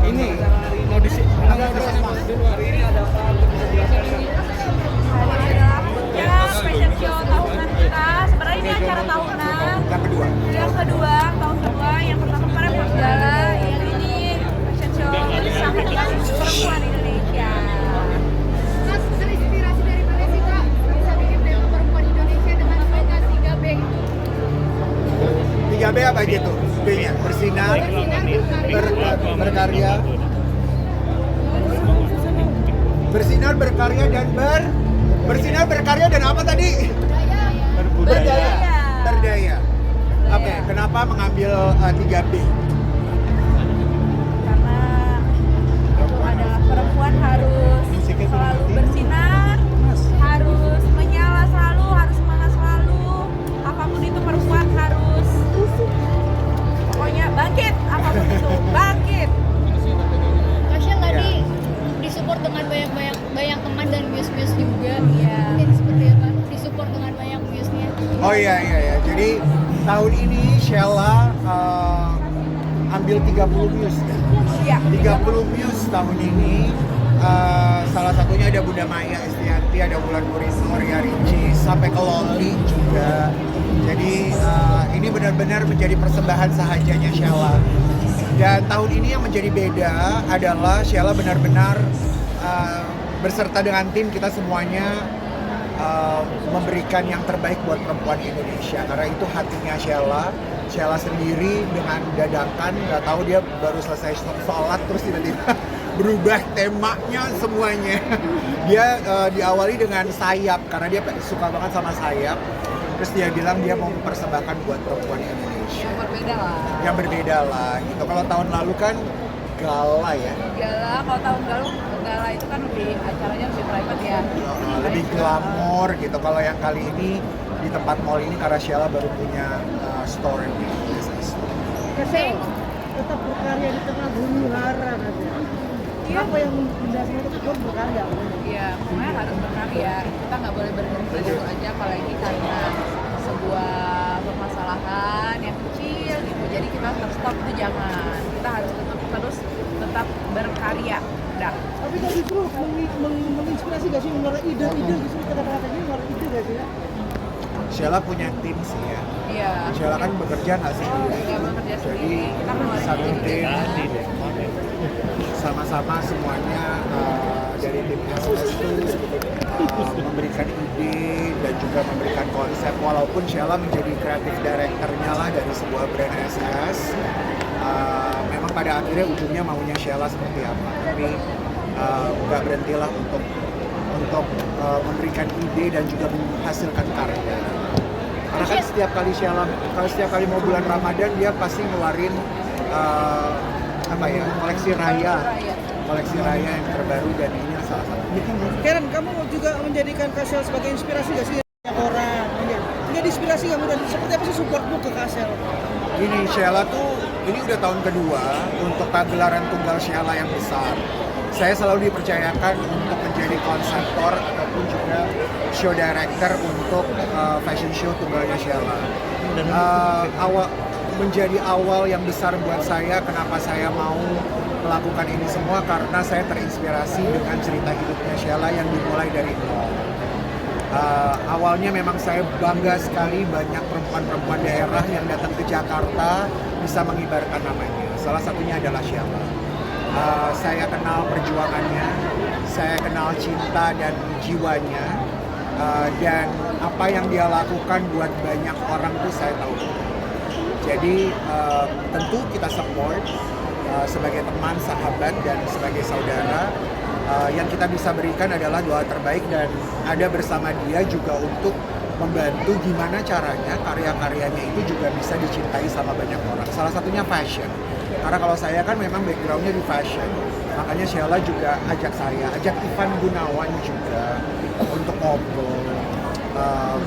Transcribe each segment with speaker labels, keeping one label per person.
Speaker 1: ini mau di sini dulu hari ini ada apa?
Speaker 2: Hari adalah puncak fashion show tahunan kita. Sebenarnya ini acara tahunan.
Speaker 1: Yang kedua.
Speaker 2: Yang kedua, tahun kedua. Yang pertama kemarin Mas Gala. Yang ini fashion show sahabat perempuan Indonesia.
Speaker 3: Mas, terinspirasi dari mana sih Kak? Bisa bikin tema perempuan Indonesia dengan slogan 3B.
Speaker 1: 3B apa gitu? B-nya bersinar, berkarya, bersinar, berkarya dan bersinar, berkarya dan apa tadi? Berdaya. Berdaya. Oke, kenapa mengambil 3B?
Speaker 2: Karena itu adalah perempuan harus selalu bersinar, harus menyala selalu, harus semangat selalu. Apapun itu perempuan harus pokoknya bangkit, apapun itu bangkit.
Speaker 3: Masya tadi disupport dengan banyak teman dan muse-muse juga.
Speaker 2: Iya.
Speaker 3: Jadi seperti apa? Disupport dengan banyak muse-nya.
Speaker 1: Oh iya. Jadi tahun ini Sheila ambil 30 muse ya.
Speaker 2: Iya.
Speaker 1: 30 muse tahun ini. Salah satunya ada Bunda Maya Estianti, ada Wulan Guritno, Ria Ricis, sampai ke Loli juga. Jadi ini benar-benar menjadi persembahan sahajanya Sheila. Dan tahun ini yang menjadi beda adalah Sheila benar-benar berserta dengan tim kita semuanya memberikan yang terbaik buat perempuan Indonesia. Karena itu hatinya Sheila. Sheila sendiri dengan dadakan, nggak tahu dia baru selesai sholat terus tiba-tiba berubah temanya semuanya. Dia diawali dengan sayap karena dia suka banget sama sayap. Terus dia bilang dia mau mempersembahkan buat perempuan Indonesia.
Speaker 2: Yang berbeda lah.
Speaker 1: Yang berbeda lah gitu. Kalau tahun lalu kan gala ya.
Speaker 2: Gala, kalau tahun lalu gala itu kan lebih acaranya lebih private ya.
Speaker 1: Lebih glamor gitu. Kalau yang kali ini di tempat mall ini karena Sheila baru punya store ini.
Speaker 4: Kesel tetap berkarya di tengah huru hara katanya.
Speaker 2: Iya.
Speaker 4: Apa yang mendasari itu tetap berkarya?
Speaker 2: Iya, pokoknya harus berkarya. Kita nggak boleh berhenti dulu aja, apalagi karena sebuah permasalahan yang kecil gitu. Jadi kita harus stop itu jangan. Kita harus tetap berkarya. Udah.
Speaker 4: Tapi kan justru menginspirasi gak sih mengeluarkan ide-ide justru kata-kata ini mengeluarkan ide gak sih ya?
Speaker 1: Sheila punya tim sih ya.
Speaker 2: Iya.
Speaker 1: Sheila kan bekerja nggak sendiri.
Speaker 2: Iya, bekerja
Speaker 1: Jadi
Speaker 2: sendiri. Kita mengeluarkan
Speaker 1: satu
Speaker 2: ide.
Speaker 1: tim sama-sama semuanya dari tim SS itu memberikan ide dan juga memberikan konsep. Walaupun Sheila menjadi kreatif directornya lah dari sebuah brand SS. Memang pada akhirnya ujungnya maunya Sheila seperti apa. Tapi nggak berhentilah untuk memberikan ide dan juga menghasilkan karya. Karena kan setiap kali mau bulan Ramadan dia pasti ngeluarin koleksi raya yang terbaru dan ini salah satu.
Speaker 4: Karen, kamu juga menjadikan Kasel sebagai inspirasi gak sih banyak orang? Menjadi inspirasi kamu dan seperti apa sih supportmu ke Kasel?
Speaker 1: Ini Sheila tuh ini udah tahun kedua untuk pagelaran tunggal Sheila yang besar. Saya selalu dipercayakan untuk menjadi konseptor ataupun juga show director untuk fashion show tunggalnya Sheila. Menjadi awal yang besar buat saya, kenapa saya mau melakukan ini semua karena saya terinspirasi dengan cerita hidupnya Sheila yang dimulai dari nol. Awalnya memang saya bangga sekali banyak perempuan-perempuan daerah yang datang ke Jakarta bisa mengibarkan namanya. Salah satunya adalah Sheila. Saya kenal perjuangannya, saya kenal cinta dan jiwanya, dan apa yang dia lakukan buat banyak orang tuh saya tahu. Jadi tentu kita support sebagai teman, sahabat, dan sebagai saudara. Yang kita bisa berikan adalah doa terbaik dan ada bersama dia juga untuk membantu gimana caranya karya-karyanya itu juga bisa dicintai sama banyak orang. Salah satunya fashion. Karena kalau saya kan memang backgroundnya di fashion, makanya Sheila juga ajak Ivan Gunawan juga untuk ngobrol,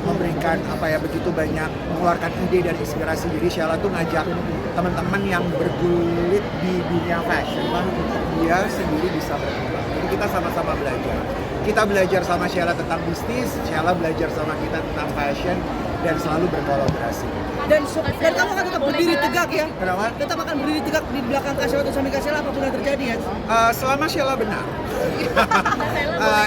Speaker 1: memberikan begitu banyak, mengeluarkan ide dan inspirasi. Jadi Sheila tuh ngajak teman-teman yang bergulit di dunia fashion lah untuk dia sendiri bisa berkembang. Jadi kita sama-sama belajar. Kita belajar sama Sheila tentang bisnis, Sheila belajar sama kita tentang fashion. dan selalu berkolaborasi.
Speaker 4: Dan kamu akan tetap berdiri tegak ya.
Speaker 1: Kenapa?
Speaker 4: Tetap akan berdiri tegak di belakang Kak Sheila atau samping Kak Sheila apapun yang terjadi ya.
Speaker 1: Selama Sheila benar.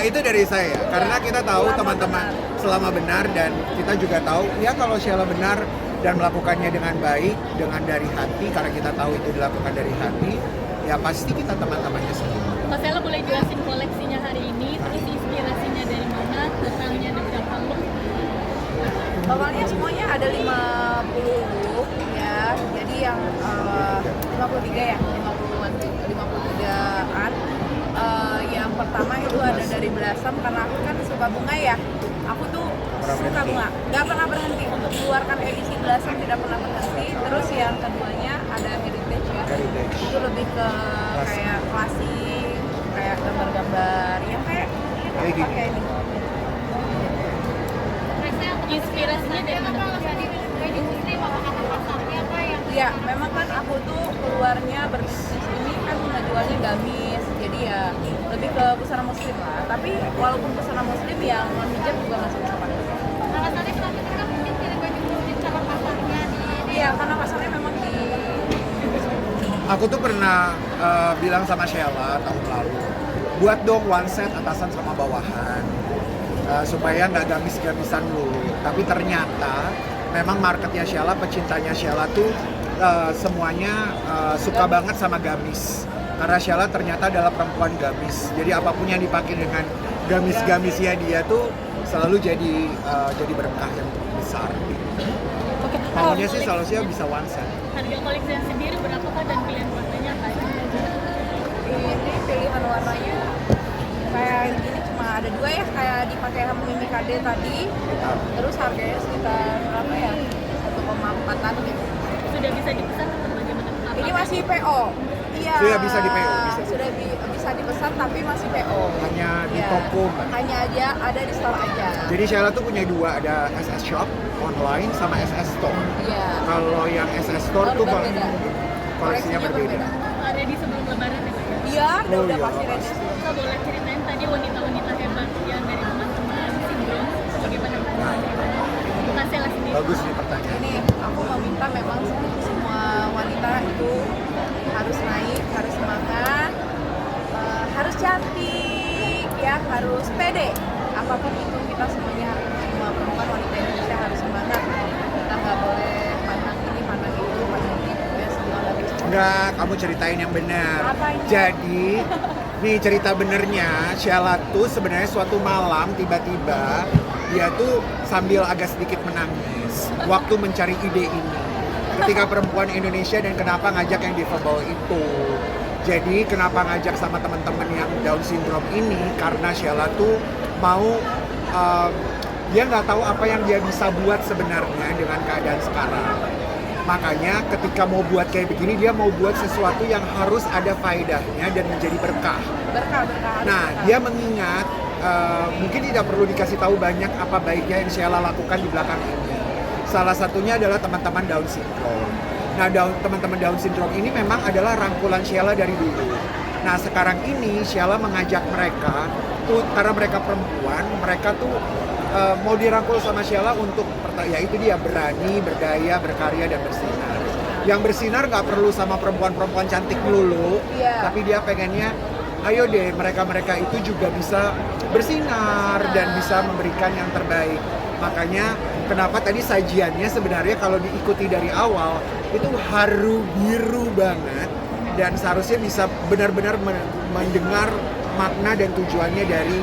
Speaker 1: Itu dari saya, karena kita tahu teman-teman selama benar, dan kita juga tahu ya kalau Sheila benar dan melakukannya dengan baik, dengan dari hati, karena kita tahu itu dilakukan dari hati, ya pasti kita teman-temannya semua.
Speaker 5: Mas Ella boleh jelasin koleksinya hari ini, terus inspirasinya dari mana, totalnya ada berapa look?
Speaker 2: Totalnya semuanya ada 50 look ya. Jadi yang 53 ya, 53-an. Yang pertama itu ada dari Blossom, karena aku kan suka bunga ya. Aku tuh suka bunga, nggak pernah berhenti untuk mengeluarkan edisi Blossom, tidak pernah berhenti. Terus yang keduanya ada Heritage ya.
Speaker 1: Heritage.
Speaker 2: Itu lebih ke kayak klasik, kayak gambar-gambar yang kayak
Speaker 1: gini.
Speaker 2: pakai ini.
Speaker 5: Inspirasinya dari mana?
Speaker 2: Iya, memang kan aku tuh keluarnya berbisnis ini kan jualnya gamis, jadi ya lebih ke busana muslim lah. Tapi walaupun busana muslim yang non hijab juga masih bisa pakai.
Speaker 3: Alasannya kenapa kita mungkin tidak banyak mungkin cara pasarnya di
Speaker 2: Iya, karena pasarnya memang di
Speaker 1: Aku tuh pernah bilang sama Sheila tahun lalu, buat dong one set atasan sama bawahan, supaya nggak gamis-gamisan dulu. Tapi ternyata memang marketnya Sheila, pecintanya Sheila tuh semuanya suka banget sama gamis. Karena Sheila ternyata adalah perempuan gamis. Jadi apapun yang dipakai dengan gamis-gamisnya dia tuh selalu jadi berkah yang besar.
Speaker 5: Oke.
Speaker 1: Maunya sih selalu sih bisa one set.
Speaker 5: Harga koleksinya sendiri berapa Kak, dan pilihan warnanya apa aja?
Speaker 2: ini pilihan warnanya kayak gini cuma ada dua ya, kayak dipakai sama Mimi KD tadi. Terus harganya sekitar berapa ya? 1,4-an gitu.
Speaker 5: Sudah bisa dipesan atau bagaimana?
Speaker 2: Ini masih PO. Iya.
Speaker 1: Sudah bisa di PO, bisa.
Speaker 2: Sudah bisa dipesan tapi masih PO.
Speaker 1: Hanya di
Speaker 2: Iya.
Speaker 1: toko, Mbak.
Speaker 2: Hanya aja ada di store aja.
Speaker 1: Jadi Sheila tuh punya dua, ada SS Shop online sama SS Store.
Speaker 2: Iya.
Speaker 1: Kalau yang SS Store tuh
Speaker 2: berbeda.
Speaker 1: koleksinya berbeda.
Speaker 5: Ada di sebelum lebaran ya Kak?
Speaker 2: Iya,
Speaker 1: Oh,
Speaker 2: udah
Speaker 1: iya,
Speaker 2: pasti
Speaker 1: pasti.
Speaker 2: ready.
Speaker 5: Kak boleh ceritain tadi wanita-wanita hebat yang dari teman-teman sindrom, bagaimana
Speaker 1: Nah.
Speaker 5: Kak Sheila sendiri?
Speaker 1: Bagus nih pertanyaan.
Speaker 2: Ini aku meminta memang semua wanita itu harus naik, harus semangat, harus cantik, ya harus pede. Apapun itu kita semuanya, semua perempuan wanita Indonesia harus semangat. Kita nggak boleh pandang ini, pandang itu, ya semua harus.
Speaker 1: Enggak, kamu ceritain yang benar.
Speaker 2: Apanya?
Speaker 1: Jadi, nih cerita benernya, Sheila tuh sebenarnya suatu malam tiba-tiba dia tuh sambil agak sedikit menangis waktu mencari ide ini. Ketika perempuan Indonesia dan kenapa ngajak yang difabel itu. Jadi kenapa ngajak sama teman-teman yang Down syndrome ini, karena Sheila tuh mau dia nggak tahu apa yang dia bisa buat sebenarnya dengan keadaan sekarang. Makanya ketika mau buat kayak begini, dia mau buat sesuatu yang harus ada faedahnya dan menjadi berkah.
Speaker 2: Berkah.
Speaker 1: Nah, dia mengingat mungkin tidak perlu dikasih tahu banyak apa baiknya yang Sheila lakukan di belakang ini. Salah satunya adalah teman-teman Down syndrome. Nah, teman-teman Down syndrome ini memang adalah rangkulan Sheila dari dulu. Nah, sekarang ini Sheila mengajak mereka tuh, karena mereka perempuan, mereka tuh mau dirangkul sama Sheila untuk yaitu dia berani, berdaya, berkarya, dan bersinar. Yang bersinar nggak perlu sama perempuan-perempuan cantik melulu,
Speaker 2: Iya.
Speaker 1: tapi dia pengennya ayo deh mereka-mereka itu juga bisa bersinar dan bisa memberikan yang terbaik. Makanya kenapa tadi sajiannya sebenarnya kalau diikuti dari awal itu haru biru banget, dan seharusnya bisa benar-benar mendengar makna dan tujuannya dari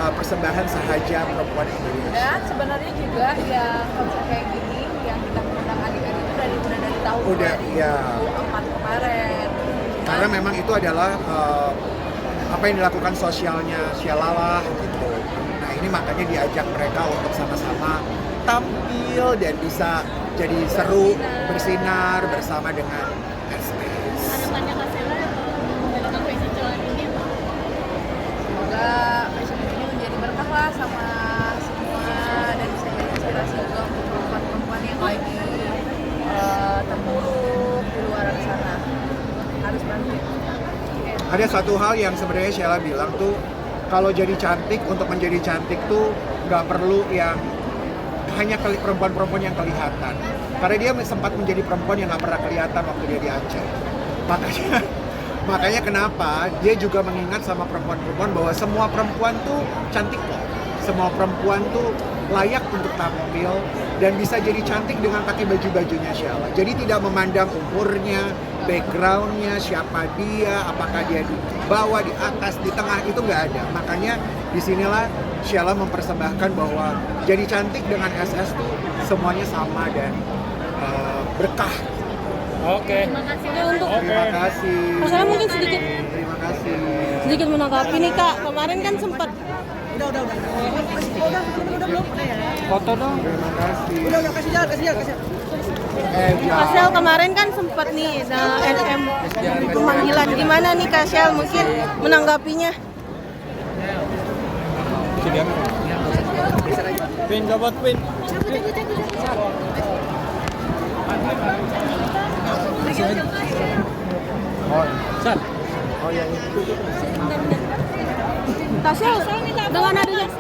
Speaker 1: persembahan sahaja perempuan Indonesia.
Speaker 2: Dan sebenarnya juga yang konsep kayak gini yang kita mengundang adik-adik itu udah dari tahun
Speaker 1: Udah,
Speaker 2: 2004
Speaker 1: iya.
Speaker 2: kemarin.
Speaker 1: Karena memang itu adalah apa yang dilakukan sosialnya Sheila lah gitu. Nah, ini makanya diajak mereka untuk sama-sama tampil dan bisa jadi seru, bersinar bersama dengan SPS.
Speaker 5: Harapannya Kak Sheila dalam fashion show ini apa?
Speaker 2: Semoga fashion week ini menjadi berkah lah sama semua dan bisa jadi inspirasi juga untuk perempuan-perempuan yang lagi terpuruk di luar sana. Harus bangkit.
Speaker 1: Ada satu hal yang sebenarnya Sheila bilang tuh, kalau jadi cantik, untuk menjadi cantik tuh nggak perlu yang perempuan-perempuan yang kelihatan. Karena dia sempat menjadi perempuan yang nggak pernah kelihatan waktu dia di Aceh. Makanya kenapa dia juga mengingat sama perempuan-perempuan bahwa semua perempuan tuh cantik kok. Semua perempuan tuh layak untuk tampil dan bisa jadi cantik dengan pakai baju-bajunya Sheila. Jadi tidak memandang umurnya, backgroundnya, siapa dia, apakah dia di bawah, di atas, di tengah, itu nggak ada. Makanya disinilah Sheila mempersembahkan bahwa jadi cantik dengan SS tuh semuanya sama dan berkah.
Speaker 6: Oke.
Speaker 5: Terima kasih
Speaker 6: Oke.
Speaker 1: Terima kasih.
Speaker 7: Saya mungkin sedikit
Speaker 1: Terima kasih.
Speaker 7: menanggapi nih Kak. Kemarin kan sempat
Speaker 4: Udah belum?
Speaker 6: Foto dong.
Speaker 1: Terima kasih.
Speaker 4: Udah kasih jalan.
Speaker 7: Kasel kemarin kan sempat nih NM pemanggilan. Gimana nih Kasel mungkin menanggapinya?
Speaker 6: Pin, dapat pin.
Speaker 1: Oh ya.
Speaker 7: Kasel dengan adanya